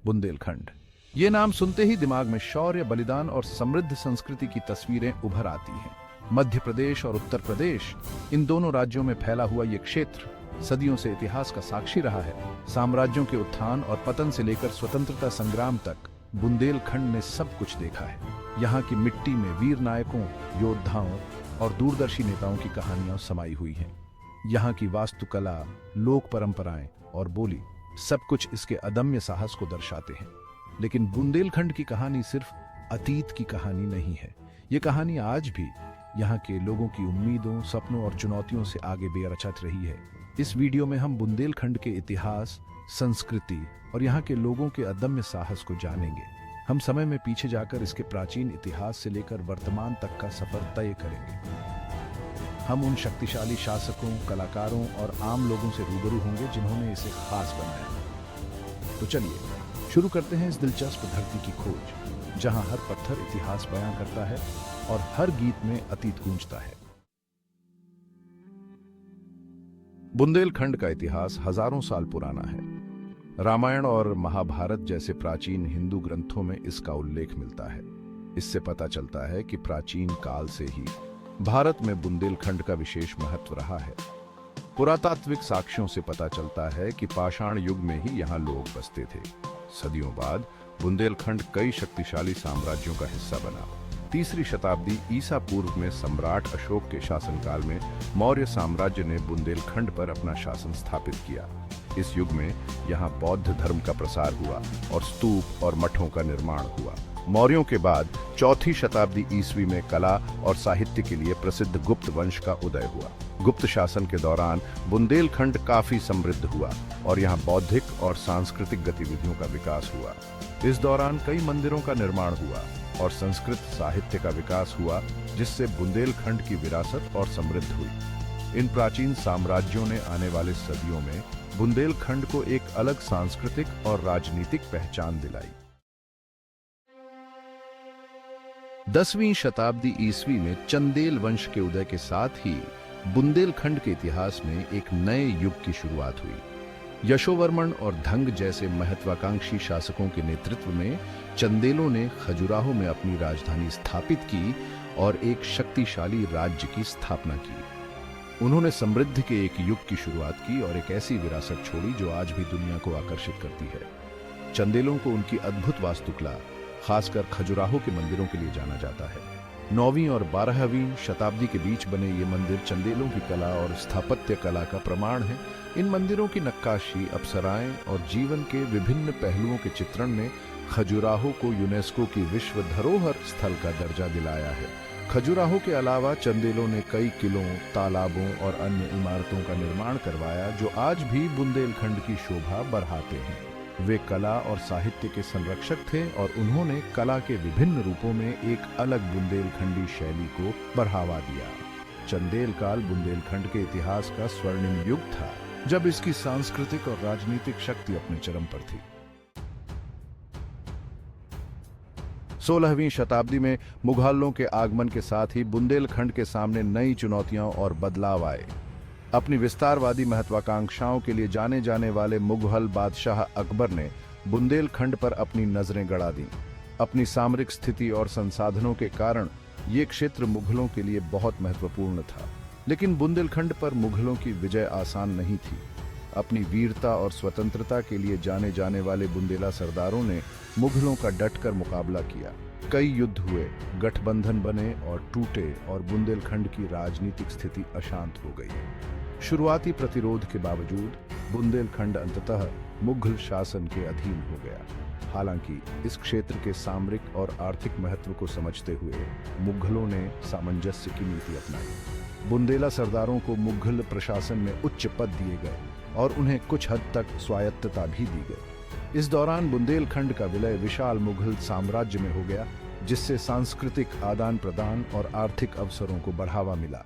बुंदेलखंड। ये नाम सुनते ही दिमाग में शौर्य, बलिदान और समृद्ध संस्कृति की तस्वीरें उभर आती हैं। मध्य प्रदेश और उत्तर प्रदेश, इन दोनों राज्यों में फैला हुआ ये क्षेत्र सदियों से इतिहास का साक्षी रहा है। साम्राज्यों के उत्थान और पतन से लेकर स्वतंत्रता संग्राम तक बुंदेलखंड ने सब कुछ देखा है। यहाँ की मिट्टी में वीर नायकों, योद्धाओं और दूरदर्शी नेताओं की कहानियां समाई हुई हैं। यहाँ की वास्तुकला, लोक परंपराएं और बोली, सब कुछ इसके अदम्य साहस को दर्शाते हैं। लेकिन बुंदेलखंड की कहानी सिर्फ अतीत की कहानी नहीं है। ये कहानी आज भी यहाँ के लोगों की उम्मीदों, सपनों और चुनौतियों से आगे बेरचत रही है। इस वीडियो में हम बुंदेलखंड के इतिहास, संस्कृति और यहाँ के लोगों के अदम्य साहस को जानेंगे। हम समय में पीछे जाकर इसके प्राचीन इतिहास से लेकर वर्तमान तक का सफर तय करेंगे। हम उन शक्तिशाली शासकों, कलाकारों और आम लोगों से रूबरू होंगे जिन्होंने इसे खास बनाया। तो चलिए शुरू करते हैं इस दिलचस्प धरती की खोज, जहां हर पत्थर इतिहास बयां करता है और हर गीत में अतीत गूंजता है। बुंदेलखंड का इतिहास हजारों साल पुराना है। रामायण और महाभारत जैसे प्राचीन हिंदू ग्रंथों में इसका उल्लेख मिलता है। इससे पता चलता है कि प्राचीन काल से ही भारत में बुंदेलखंड का विशेष महत्व रहा है। पुरातात्विक साक्ष्यों से पता चलता है कि पाषाण युग में ही यहाँ लोग बसते थे। सदियों बाद बुंदेलखंड कई शक्तिशाली साम्राज्यों का हिस्सा बना। 3री शताब्दी ईसा पूर्व में सम्राट अशोक के शासनकाल में मौर्य साम्राज्य ने बुंदेलखंड पर अपना शासन स्थापित किया। इस युग में यहाँ बौद्ध धर्म का प्रसार हुआ और स्तूप और मठों का निर्माण हुआ। मौर्यों के बाद 4ठी शताब्दी ईस्वी में कला और साहित्य के लिए प्रसिद्ध गुप्त वंश का उदय हुआ। गुप्त शासन के दौरान बुंदेलखंड काफी समृद्ध हुआ और यहाँ बौद्धिक और सांस्कृतिक गतिविधियों का विकास हुआ। इस दौरान कई मंदिरों का निर्माण हुआ और संस्कृत साहित्य का विकास हुआ, जिससे बुंदेलखंड की विरासत और समृद्ध हुई। इन प्राचीन साम्राज्यों ने आने वाले सदियों में बुंदेलखंड को एक अलग सांस्कृतिक और राजनीतिक पहचान दिलाई। 10वीं शताब्दी ईस्वी में चंदेल वंश के उदय के साथ ही बुंदेलखंड के इतिहास में एक नए युग की शुरुआत हुई। यशोवर्मन और धंग जैसे महत्वाकांक्षी शासकों के नेतृत्व में चंदेलों ने खजुराहो में अपनी राजधानी स्थापित की और एक शक्तिशाली राज्य की स्थापना की। उन्होंने समृद्धि के एक युग की शुरुआत की और एक ऐसी विरासत छोड़ी जो आज भी दुनिया को आकर्षित करती है। चंदेलों को उनकी अद्भुत वास्तुकला, खासकर खजुराहो के मंदिरों के लिए जाना जाता है। 9वीं और 12वीं शताब्दी के बीच बने ये मंदिर चंदेलों की कला और स्थापत्य कला का प्रमाण है। इन मंदिरों की नक्काशी, अप्सराएं और जीवन के विभिन्न पहलुओं के चित्रण ने खजुराहो को यूनेस्को की विश्व धरोहर स्थल का दर्जा दिलाया है। खजुराहो के अलावा चंदेलों ने कई किलों, तालाबों और अन्य इमारतों का निर्माण करवाया जो आज भी बुंदेलखंड की शोभा बढ़ाते हैं। वे कला और साहित्य के संरक्षक थे और उन्होंने कला के विभिन्न रूपों में एक अलग बुंदेलखंडी शैली को बढ़ावा दिया। चंदेल काल बुंदेलखंड के इतिहास का स्वर्णिम युग था, जब इसकी सांस्कृतिक और राजनीतिक शक्ति अपने चरम पर थी। 16वीं शताब्दी में मुगलों के आगमन के साथ ही बुंदेलखंड के सामने नई चुनौतियां और बदलाव आए। अपनी विस्तारवादी महत्वाकांक्षाओं के लिए जाने जाने वाले मुगल बादशाह अकबर ने बुंदेलखंड पर अपनी नजरें गड़ा दी। अपनी सामरिक स्थिति और संसाधनों के कारण ये क्षेत्र मुगलों के लिए बहुत महत्वपूर्ण था। लेकिन बुंदेलखंड पर मुगलों की विजय आसान नहीं थी। अपनी वीरता और स्वतंत्रता के लिए जाने जाने वाले बुंदेला सरदारों ने मुगलों का डटकर मुकाबला किया। कई युद्ध हुए, गठबंधन बने और टूटे और बुंदेलखंड की राजनीतिक स्थिति अशांत हो गई। शुरुआती प्रतिरोध के बावजूद बुंदेलखंड अंततः मुगल शासन के अधीन हो गया। हालांकि इस क्षेत्र के सामरिक और आर्थिक महत्व को समझते हुए मुगलों ने सामंजस्य की नीति अपनाई। बुंदेला सरदारों को मुगल प्रशासन में उच्च पद दिए गए और उन्हें कुछ हद तक स्वायत्तता भी दी गई। इस दौरान बुंदेलखंड का विलय विशाल मुगल साम्राज्य में हो गया, जिससे सांस्कृतिक आदान प्रदान और आर्थिक अवसरों को बढ़ावा मिला।